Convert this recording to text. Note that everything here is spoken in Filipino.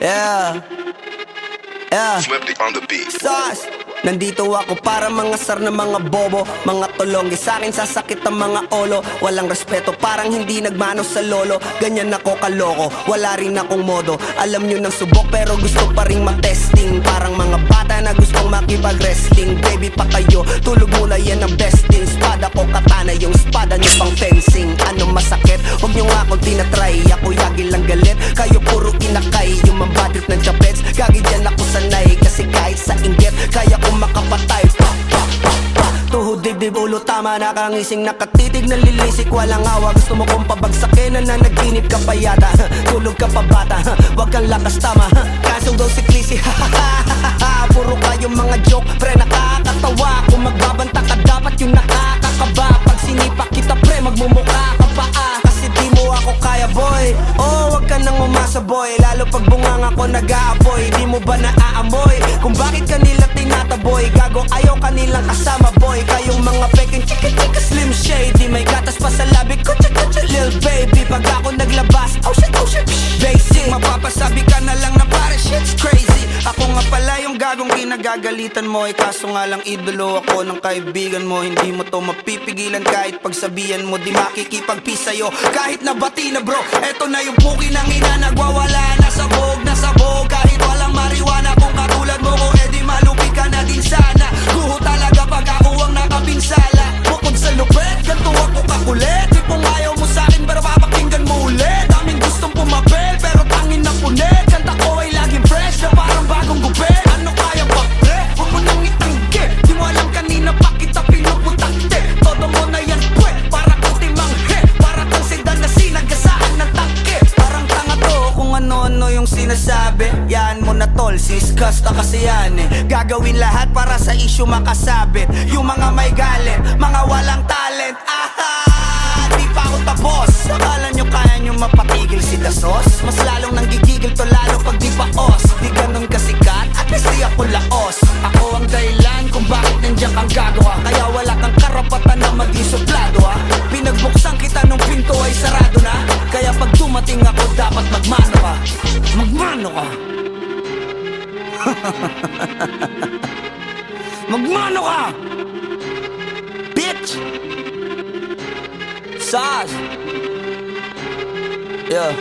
Yeah. Yeah. Swifty on the beat. Sauce. Nandito ako para mangasar ng mga bobo, mga tulonggi. Sa'kin sasakit ang mga olo. Walang respeto, parang hindi nagmano sa lolo. Ganyan ako kaloko, wala rin akong modo. Alam nyo ng subok pero gusto pa rin matesting. Parang mga bata na gustong makipag-wrestling. Baby pa kayo, tulog muna yan ang besting. Spada ko katana, yung spada nyo pang fencing. Ano masakit? Huwag nyo nga akong tinatry. Ako yagi lang galit, kayo puro inakay. Yung mambatrip ng chapets, gagi dyan ako sanay. Kasi kahit sa inggit, kaya ko makapatay. Tuhod, dibdib, ulo, tama. Nakangising, nakatitig, nalilisik. Walang awa, gusto mo kong pabagsakin. Nananaginip ka pa yata. Tulog ka pa bata, wag kang lakas tama. Kasong daw si Clissy, puro kayong mga joke, pre nakakatawa. Kung magbabanta ka dapat yung nakakakaba. Pag sinipa kita pre, magmumukha ka pa kasi di mo ako kaya boy. Oh, wag ka nang umasa boy. Lalo pag bungang ako nag-aapoy. Di mo ba naaamoy kung bakit kanila tinataboy? Gago ayaw kanilang kasama boy. Kayong mga peking chika chika slim shady. May gatas pa sa labi ko chika chika lil baby. Pag ako naglabas, oh shit basic. Mapapasabi ka na lang na pare shit's crazy. Ako nga pala yung gagong kinagagalitan mo. Kaso nga lang idolo ako ng kaibigan mo. Hindi mo to mapipigilan kahit pagsabihan mo. Di makikipagpis sa'yo kahit nabati na bro. Eto na yung puki ng ina, nagwawala na sabog. Kahit walang marijuana, kung katulad mo ko edi malupi ka na din sana. Guho talaga pag ako ang nakapinsala. Bukod sa lupet, ganito ako kakulit. Tipong ayaw mo sa'kin pero papakinggan mo ulit. Daming gustong pumapel pero tangin na punit. Kanta ko ay laging fresh na parang bagong gupit. Ano kaya ba pre? Huwag mo nang itanggi. Di mo alam kanina pa kita pinuputakte. Todo mo na yan pwe, para kang timanghe. Para kang sedan na sinagasaan ng tangke. Parang tanga to kung ano-ano yung sinasabi. Yan mo na tol, siskas na kasi yan Gagawin lahat para sa issue makasabit. Yung mga may galit, mga walang talent. Di pa ako tapos. Akala nyo kaya nyo mapatigil si Dasos? Mas lalong nanggigigil to lalo pag di pa os. Di ganun kasikat, at least di ako laos. Ako ang dahilan kung bakit nandiyan kang gagawa. Kaya wala kang karapatan na maging suplado Pinagbuksan kita nung pinto ay sarado na. Kaya pag dumating ako dapat magmano ka. Magmano ka. Magmano ka, bitch. Sauce. Yeah.